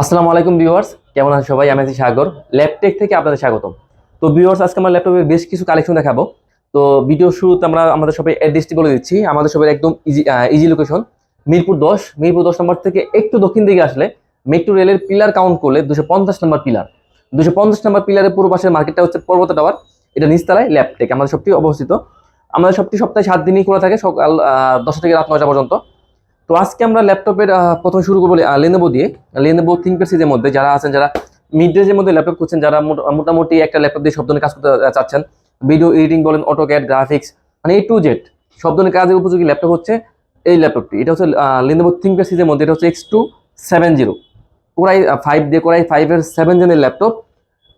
আসসালামু আলাইকুম ভিউয়ার্স, কেমন আছেন সবাই? আমি আছি সাগর, ল্যাপটেক থেকে আপনাদের স্বাগতম। তো ভিউয়ার্স, আজকে আমরা ল্যাপটপের বেশ কিছু কালেকশন দেখাবো। তো ভিডিও শুরুতে আমরা আমাদের সবাই অ্যাড্রেসটি বলে দিচ্ছি। আমাদের সবাই একদম ইজি লোকেশন, মিরপুর দশ নম্বর থেকে একটু দক্ষিণ দিকে আসলে মেট্রো রেলের পিলার কাউন্ট করলে 250 নম্বর পিলার, 250 নম্বর পিলারের পূর্ব পাশের মার্কেটটা হচ্ছে পর্বত টাওয়ার। এটা নিচতলায় ল্যাপটেক আমাদের সবটি অবস্থিত। আমাদের সবটি সপ্তাহে 7 দিনই খোলা থাকে, সকাল 10টা থেকে রাত 9টা পর্যন্ত। তো আজকে আমরা ল্যাপটপের প্রথম শুরু করবো লেনোভো দিয়ে। লেনোভো থিঙ্কপ্যাড সিরিজের মধ্যে যারা আছেন, যারা মিড রেঞ্জের মধ্যে ল্যাপটপ খুঁজছেন, যারা মোটামুটি একটা ল্যাপটপ দিয়ে সব ধরনের কাজ করতে চাচ্ছেন, ভিডিও এডিটিং বলেন, অটোক্যাড, গ্রাফিক্স, মানে A to Z সব ধরনের কাজের উপযোগী ল্যাপটপ হচ্ছে এই ল্যাপটপটি। এটা হচ্ছে লেনোভো থিঙ্কপ্যাড সিরিজের মধ্যে। এটা হচ্ছে X270 কোরাই 5 দিয়ে, কোরাই 5-এর 7 জেনের ল্যাপটপ।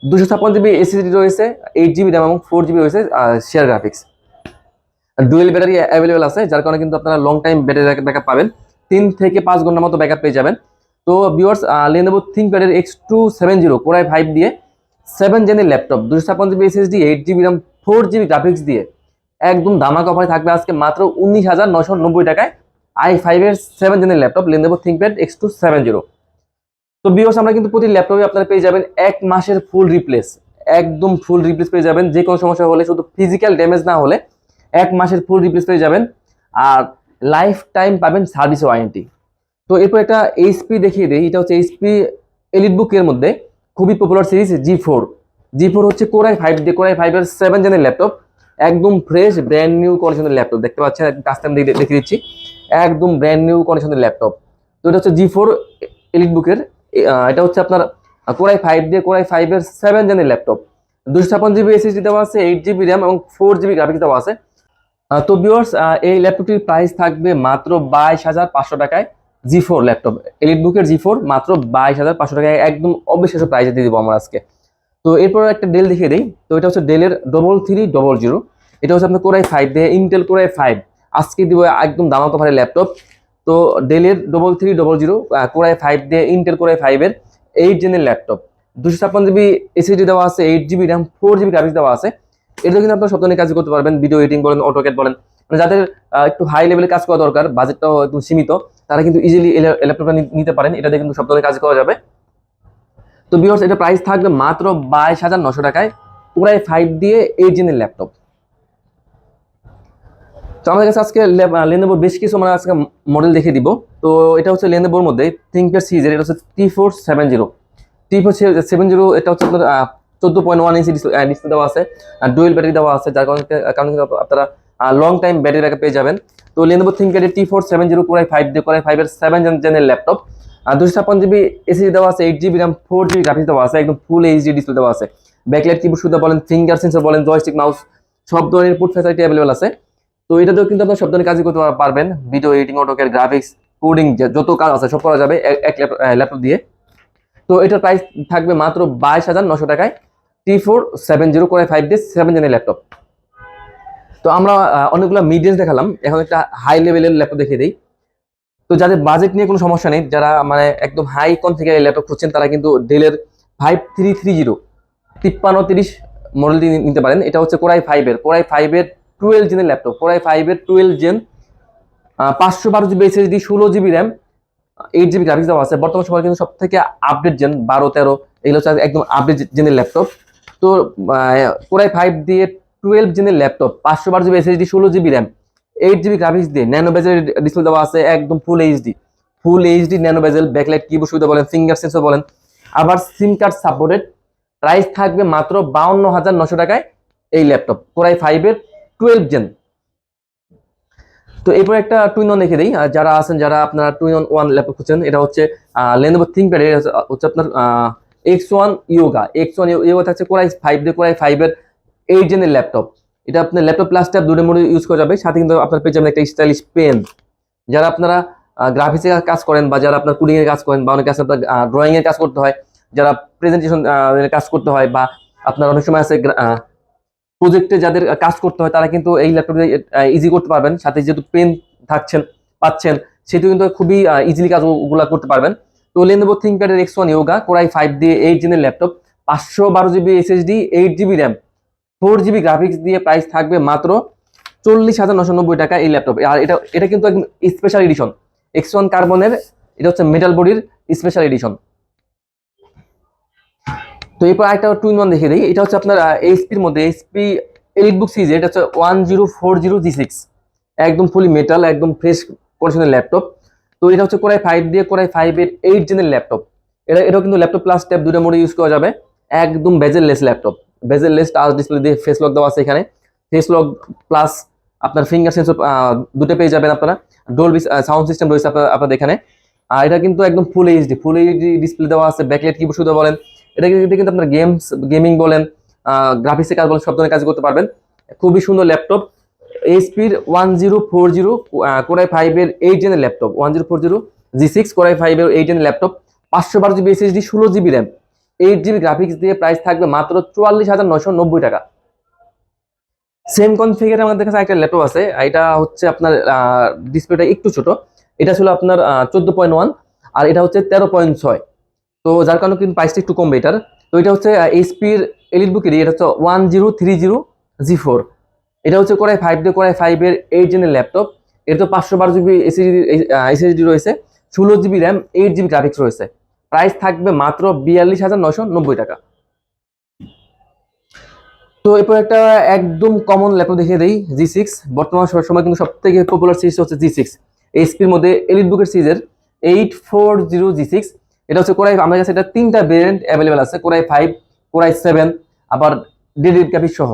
256 জিবি এসএসডি রয়েছে, 8 জিবি র্যাম এবং 4 জিবি রয়েছে share graphics. Dual battery available আছে, যার কারণে কিন্তু আপনারা লং টাইম ব্যাটারি ব্যাকআপ পাবেন, 3 থেকে 5 ঘন্টার মতো ব্যাকআপ পেয়ে যাবেন। তো ভিউয়ার্স, লেনোভো থিঙ্কপ্যাডের X270 কোরাই 5 দিয়ে 7 জেনের laptop, 256 GB SSD, 8 GB RAM, 4 GB graphics দিয়ে একদম ধামাকা অফারে থাকবে আজকে মাত্র 19,990 টাকায় i5-এর 7 জেনের ল্যাপটপ লেনোভো থিঙ্কপ্যাড X270। তো ভিউয়ার্স, আমরা কিন্তু প্রতি ল্যাপটপে আপনারা পেয়ে যাবেন 1 মাসের ফুল রিপ্লেস, একদম ফুল রিপ্লেস পেয়ে যাবেন। যে কোনো সমস্যা হলে, শুধু ফিজিক্যাল ড্যামেজ না হলে 1 মাসের ফুল রিপ্লেস পেয়ে যাবেন। আর লাইফ টাইম পাবেন সার্ভিস ওয়ারেন্টি। তো এরপর একটা এইচপি দেখিয়ে দিই। এটা হচ্ছে এইচপি এলিটবুকের মধ্যে খুবই পপুলার সিরিজ জি4 হচ্ছে কোরাই 5 দিয়ে, কোরাই 5-এর 7 জেনের ল্যাপটপ, একদম ফ্রেশ ব্র্যান্ড নিউ কন্ডিশনের ল্যাপটপ। দেখতে পাচ্ছেন, কাস্টম দেখিয়ে দিচ্ছি, একদম ব্র্যান্ড নিউ কন্ডিশনের ল্যাপটপ। তো এটা হচ্ছে জি4 এলিটবুকের। এটা হচ্ছে আপনার কোরাই 5 দিয়ে, কোরাই 5-এর 7 জেনের ল্যাপটপ, 256 জিবি এসএসডি দেওয়া আছে, 8 জিবি র্যাম এবং 4 জিবি গ্রাফিক্স দেওয়া আছে। তো ভিউয়ার্স, এই ল্যাপটপটির প্রাইস থাকবে মাত্র 22,500 টাকায়। জি4 ল্যাপটপ, এলিটবুকের জি4 মাত্র 22,500 টাকায়, একদম অবিশ্বাস্য প্রাইসে দিয়ে দিব আমরা আজকে। তো এরপর একটা ডেল দেখিয়ে দিই। তো এটা হচ্ছে ডেলের 3300। এটা হচ্ছে আপনার কোরাই 5 দিয়ে, ইন্টেল কোরাই 5 আজকে দিব একদম দামাকা অফারে ল্যাপটপ। তো ডেলের 3300 কোরাই 5 দিয়ে, ইন্টেল কোরাই 5-এর 8 জেনের ল্যাপটপ, 256 জিবি এসএসডি দেওয়া আছে, 8 জিবি র্যাম, 4 জিবি গ্রাফিক্স দেওয়া আছে। এটা কিন্তু আপনার সব ধরনের কাজ করতে পারবেন, ভিডিও এডিটিং বলেন, অটোক্যাড বলেন, মানে যাদের একটু হাই লেভেলে কাজ করা দরকার, বাজেটটাও একটু সীমিত, তারা কিন্তু ইজিলি ল্যাপটপটা নিতে পারেন। এটা দিয়ে কিন্তু সব ধরনের কাজ করা যাবে। তো ভিউয়ার্স, এটা প্রাইস থাকবে মাত্র 22,900 টাকায়, পুরাই 5 দিয়ে 8 জেনের ল্যাপটপ। তো আমাদের কাছে আজকে লেনোভোর বেশ কিছু মানে আজকে মডেল দেখে দিব। তো এটা হচ্ছে লেনোভোর মধ্যে থিঙ্কপ্যাড সিরিজের, এটা হচ্ছে T470। এটা হচ্ছে আপনার 14.1 ইঞ্চি ডিসপ্লে দেওয়া আছে, আর ডুয়েল ব্যাটারি দেওয়া আছে, যার কারণে আপনারা লং টাইম ব্যাটারি ব্যাকআপ পেয়ে যাবেন। তো লেনোভো থিঙ্কপ্যাডের T470 কোরাই 5 দিয়ে, কোরাই 5-এর 7 জেনের ল্যাপটপ, 256 জিবি এসএসডি দেওয়া আছে, 8 জিবি র্যাম, 4 জিবি গ্রাফিক্স দেওয়া আছে, একদম ফুল এইচডি ডিসপ্লে দেওয়া আছে। ব্যাকলাইট কিবোর্ড সুবিধা বলেন, ফিঙ্গার সেন্সর বলেন, জয়স্টিক মাউস, সব ধরনের ইনপুট ফ্যাসিলিটি অ্যাভেলেবল আছে। তো এটাতেও কিন্তু আপনার সব ধরনের কাজই করতে পারবেন, video editing, AutoCAD, graphics, coding, যত কাজ আছে সব করা যাবে এক ল্যাপটপ দিয়ে। তো এটার প্রাইস থাকবে মাত্র 22,900 টাকায়, T470 কোরাই 5 দিয়ে 7 জেনের ল্যাপটপ। তো আমরা অনেকগুলো মিড রেঞ্জ দেখালাম, এখন একটা হাই লেভেলের ল্যাপটপ দেখিয়ে দিই। তো যাদের বাজেট নিয়ে কোনো সমস্যা নেই, যারা মানে একদম হাই কন থেকে ল্যাপটপ খুঁজছেন, তারা কিন্তু ডেলের 5330 5330 মডেলটি নিতে পারেন। এটা হচ্ছে কোরাই 5-এর 12 জেনের ল্যাপটপ, কোরাই 5-এর 12 gen, 512 GB SSD, 16 GB RAM, 8 GB graphics দেওয়া আছে। বর্তমান সময় কিন্তু সব থেকে আপডেট জেন 12-13, এগুলো হচ্ছে একদম আপডেট জেনের ল্যাপটপ। তো কোরাই 5 দিয়ে 12 জেনের laptop, 512 GB SSD, 16 GB RAM, 8 GB graphics দিয়ে, ন্যানো বেজেল ডিসপ্লে দেওয়া আছে, একদম full HD nano bezel, backlight keyboard সুবিধা বলেন, ফিঙ্গার সেন্সর বলেন, আবার সিম কার্ড সাপোর্টেড। প্রাইস থাকবে মাত্র 52,900 টাকায় এই ল্যাপটপ, কোরাই 5-এর 12 জেন। তো এরপর একটা টুইন অন দেখে দিই, যারা আছেন, যারা আপনারা টুইন অন ওয়ান ল্যাপটপ খুঁজছেন, এটা হচ্ছে লেনোভো থিঙ্কপ্যাড, হচ্ছে আপনার X1 ইয়োগা থাকছে কোরাই 5 দিয়ে, কোরাই 5-এর 8 জেনের ল্যাপটপ। এটা আপনার ল্যাপটপ প্লাস ট্যাব দুটো মোডে ইউজ করা যাবে, সাথে কিন্তু আপনার পেয়ে যাবেন একটা স্টাইলিশ পেন। যারা আপনারা গ্রাফিক্সের কাজ করেন, বা যারা আপনার কোডিং এর কাজ করেন, বা অনেক কাছে আপনার ড্রয়িং এর কাজ করতে হয়, যারা প্রেজেন্টেশন কাজ করতে হয়, বা আপনার অনেক সময় আছে প্রজেক্টে যাদের কাজ করতে হয়, তারা কিন্তু এই ল্যাপটপে ইজি করতে পারবেন। সাথে যেহেতু পেন পাচ্ছেন, সেটা কিন্তু খুবই ইজিলি কাজগুলো করতে পারবেন। তো লেনোভো থিঙ্কপ্যাডের X1 ইয়োগা কোরাই 5 দিয়ে 8 জেনের laptop, 512 GB SSD, 8 GB RAM, 4 GB graphics দিয়ে প্রাইস থাকবে মাত্র 40,990 টাকা এই ল্যাপটপ। আর এটা কিন্তু একদম স্পেশাল এডিশন, X1 কার্বনের, এটা হচ্ছে মেটাল বডির স্পেশাল এডিশন। তো এরপর একটা 2-in-1 দেখে দিই। এটা হচ্ছে আপনার এইচপির মধ্যে এইচপি এলিটবুক সিরিজ, এটা হচ্ছে 1040G6, একদম ফুলি মেটাল, একদম ফ্রেশ কন্ডিশনের ল্যাপটপ। তো এটা হচ্ছে কোরাই 5 দিয়ে কোরাই 5 এর 8 জেনের ল্যাপটপ। এটাও কিন্তু ল্যাপটপ প্লাস ট্যাব দুটো মোডে ইউজ করা যাবে। একদম bezel-less laptop, bezel-less touch display দিয়ে ফেস লক দেওয়া আছে এখানে। ফেস লক প্লাস আপনার ফিঙ্গার সেন্সর দুটো পেয়ে যাবেন আপনারা। ডলবি সাউন্ড সিস্টেম রয়েছে আপনাদের এখানে। আর এটা কিন্তু একদম ফুল এইচডি ডিসপ্লে দেওয়া আছে, ব্যাকলাইট কিবোর্ড শুধু বলেন, এটা কিন্তু আপনার গেমিং বলেন, গ্রাফিক্সের কাজ বলেন, সব ধরনের কাজ করতে পারবেন। খুবই সুন্দর ল্যাপটপ। এইচপির 1040 কোরাই 5 এর 8 জেনের ল্যাপটপ, 1040G6 কোরাই 5 এর 8 জেনের laptop, 512GB SSD, 16GB RAM, 8GB graphics দিয়ে প্রাইস থাকবে মাত্র 44,990 টাকা। সেম কনফিগারে আমাদের কাছে একটা ল্যাপটপ আছে, এটা হচ্ছে আপনার ডিসপ্লেটা একটু ছোট, এটা ছিল আপনার 14.1 আর এটা হচ্ছে 13.6। তো যার কারণে কিন্তু প্রাইসটা একটু কম এটার। তো এটা হচ্ছে এইচপির এলিটবুকের, এটা হচ্ছে 1030G4, এটা হচ্ছে কোরাই 5 দিয়ে কোরাই 5 এর 8 জেনের ল্যাপটপ। এটা তো 512GB এসএসডি রয়েছে, 16GB র্যাম, 8GB গ্রাফিক্স রয়েছে। প্রাইস থাকবে মাত্র 42,990 টাকা। তো এরপর একটা একদম কমন ল্যাপটপ দেখিয়ে দেই, G6। বর্তমান সময় কিন্তু সব থেকে পপুলার সিরিজ হচ্ছে G6, এইচপির মধ্যে এলিটবুকের সিরিজের 840G6। এটা হচ্ছে কোরাই, আমার কাছে এটা 3টা ভেরিয়েন্ট অ্যাভেলেবেল আছে, কোরাই 5, কোরাই 7, আবার ডেডিকেটেড গ্রাফিক্স সহ।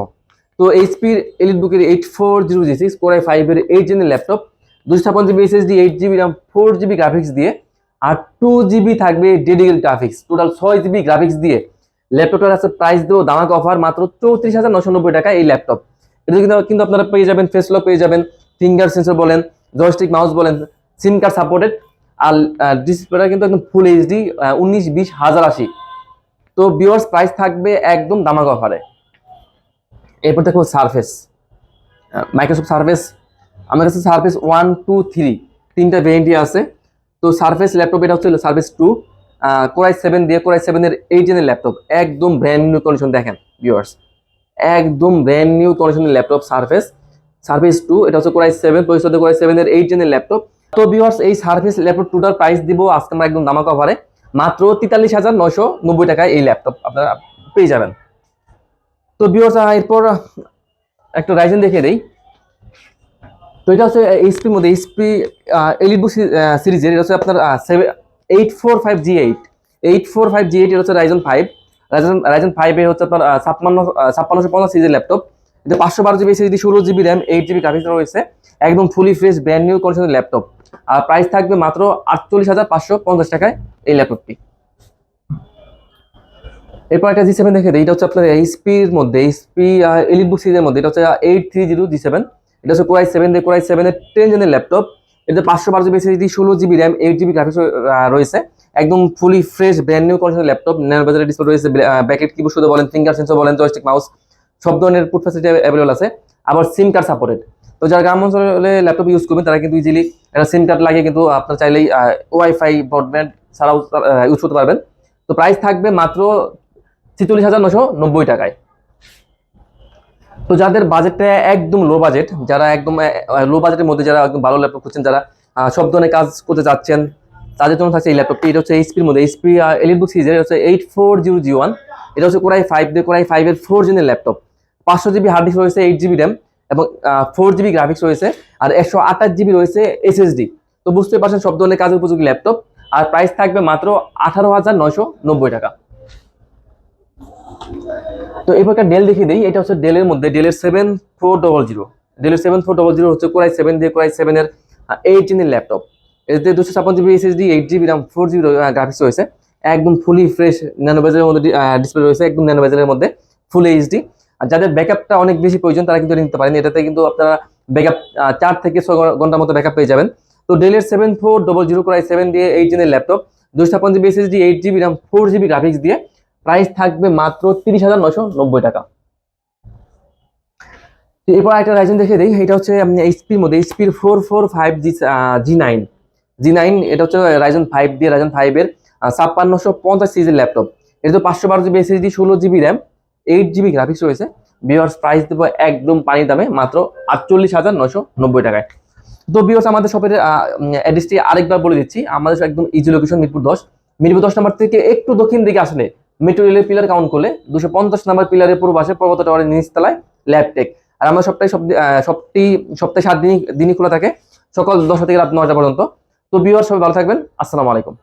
তো এইচপির এলিটবুকের 840G6 কোরাই 5 এর 8 জেনের laptop, 256GB SSD, 8GB RAM, 4GB graphics দিয়ে, আর 2GB থাকবে dedicated graphics, total 6GB graphics দিয়ে ল্যাপটপটার আছে প্রাইস দেবো দামাক অফার মাত্র 34,990 টাকা এই ল্যাপটপ। এটা কিন্তু আপনারা পেয়ে যাবেন ফেস লক পেয়ে যাবেন, ফিঙ্গার সেন্সর বলেন, জয়স্টিক মাউস বলেন, সিম কার্ড সাপোর্টেড। আর ডিসপ্লেটা কিন্তু একদম ফুল এইচডি, 19, 20, 1080। তো ভিউয়ার্স প্রাইস থাকবে একদম দামাক অফারে। এরপর দেখো সারফেস, মাইক্রোসফট সারফেস। আমার কাছে সারফেস 1, 2, 3 তিনটা ভেরিয়েন্টই আছে। তো সারফেস ল্যাপটপ এটা হচ্ছে সারফেস 2, কোরাই 7 দিয়ে কোরাই 7 এর 8 জেনের ল্যাপটপ, একদম ব্র্যান্ড নিউ কন্ডিশন। দেখেন ভিউয়ার্স, একদম ব্র্যান্ড নিউ কন্ডিশনের ল্যাপটপ সারফেস 2, এটা হচ্ছে কোরাই 7 প্রসেসর দিয়ে কোরাই 7 এর 8 জেনের ল্যাপটপ। তো ভিউয়ার্স এই সারফেস ল্যাপটপ টুটার প্রাইস দিব আজকে আমরা একদম দামাক অফারে মাত্র 43,990 টাকায় এই ল্যাপটপ আপনারা পেয়ে যাবেন। তো ভিউয়ার্স এরপর একটা রাইজেন দেখে দেই। তো এটা হচ্ছে এইচপির মধ্যে এইচপি এলিটবুক সিরিজের, এটা হচ্ছে আপনার 845G8, এটা হচ্ছে রাইজেন 5 এর হচ্ছে আপনার 5650 সিরিজের ল্যাপটপ। এটা 512GB SSD, 16GB RAM, 8GB graphics রয়েছে, একদম ফুলি ফ্রেশ ব্র্যান্ড নিউ কন্ডিশনের ল্যাপটপ। আর প্রাইস থাকবে মাত্র 48,550 টাকায় এই ল্যাপটপটি। এরপর একটা G7 দেখে দিই, এটা হচ্ছে আপনার এইচপির মধ্যে এইচপি এলিটবুক সিরিজের মধ্যে, এটা হচ্ছে 830G7, এটা হচ্ছে কোরাই 7 দিয়ে কোরাই 7 এর 10 জেনের ল্যাপটপ। এটা 512GB SSD, 16GB RAM, 8GB graphics রয়েছে, একদম ফুলি ফ্রেশ ব্র্যান্ড নিউ কন্ডিশনের ল্যাপটপ। ন্যানো বেজেলের ডিসপ্লে রয়েছে, ব্যাকেট কিবোর্ড শুধু বলেন, ফিঙ্গার সেন্সর বলেন, জয়স্টিক মাউস, সব ধরনের পুট ফ্যাসিলিটি অ্যাভেলেবল আছে, আবার সিম কার্ড সাপোর্টেড। তো যারা গ্রাম অঞ্চলে ল্যাপটপ ইউজ করবেন তারা কিন্তু ইজিলি একটা সিম কার্ড লাগিয়ে কিন্তু আপনার চাইলেই ওয়াইফাই ব্রডব্যান্ড ছাড়াও ইউজ করতে পারবেন। তো প্রাইস থাকবে মাত্র 46,990 টাকায়। তো যাদের বাজেটটা একদম লো বাজেট, যারা একদম লো বাজেটের মধ্যে যারা একদম ভালো ল্যাপটপ খুঁজছেন, যারা সব ধরনের কাজ করতে যাচ্ছেন, তাদের জন্য থাকছে এই ল্যাপটপটি। এটা হচ্ছে এইচপির মধ্যে এইচপি এলিটবুক সিরিজের, হচ্ছে 840G1, এটা হচ্ছে কোরাই 5 দিয়ে কোরাই 5 এর 4 জেনের ল্যাপটপ, 500GB হার্ড ডিস্ক রয়েছে, 8GB র্যাম এবং 4GB গ্রাফিক্স রয়েছে, আর 128GB রয়েছে এসএসডি। তো বুঝতে পারছেন সব ধরনের কাজের উপযোগী ল্যাপটপ। আর প্রাইস থাকবে মাত্র 18,990 টাকা। তো এই প্রকার ডেল দেখিয়ে দিই, এটা হচ্ছে ডেলের মধ্যে ডেলের 7400 হচ্ছে কোরাই 7 দিয়ে কোরাই 7 এর 8 জেনের ল্যাপটপ। এতে 256GB SSD, 8GB RAM, 4GB graphics রয়েছে, একদম ফুলি ফ্রেশ ন্যানো বেজেলের মধ্যে ডিসপ্লে রয়েছে, একদম ন্যানো বেজেলের মধ্যে ফুল এইচডি। আর যাদের ব্যাকআপটা অনেক বেশি প্রয়োজন তারা কিন্তু নিতে পারেন, এটাতে কিন্তু আপনারা ব্যাকআপ 4 থেকে 6 ঘন্টার মতো ব্যাকআপ পেয়ে যাবেন। তো ডেলের 7400 কোরাই 7 দিয়ে 8 জেনের laptop, 256GB SSD, 8GB RAM, 4GB graphics দিয়ে প্রাইস থাকবে মাত্র 30,990 টাকা। এরপর একটা রাইজেন দেখে দিই, এটা হচ্ছে এইচপির মধ্যে এইচপির 445G9, এটা হচ্ছে রাইজেন 5 দিয়ে রাইজেন 5 এর 5650 সিরিজের ল্যাপটপ। এটা তো 512GB SSD, 16GB RAM, 8GB graphics রয়েছে। ভিউয়ার্স প্রাইস দেবো একদম পানির দামে মাত্র 48,990 টাকায়। তো ভিউয়ার্স আমাদের শপের অ্যাড্রেসটি আরেকবার বলে দিচ্ছি, আমাদের একদম ইজি লোকেশন মিরপুর 10 নম্বর থেকে একটু দক্ষিণ দিকে আসলে মেট্রো রেলের পিলার কাউন্ট করলে 250 নাম্বার পিলারের পূর্ব পাশে পর্বত টাওয়ারের নিচতলায় ল্যাবটেক। আর আমরা সপ্তাহে 7 দিনই খোলা থাকে, সকাল 10টা থেকে রাত 9টা পর্যন্ত। তো ভিউয়ার সবাই ভালো থাকবেন, আসসালামু আলাইকুম।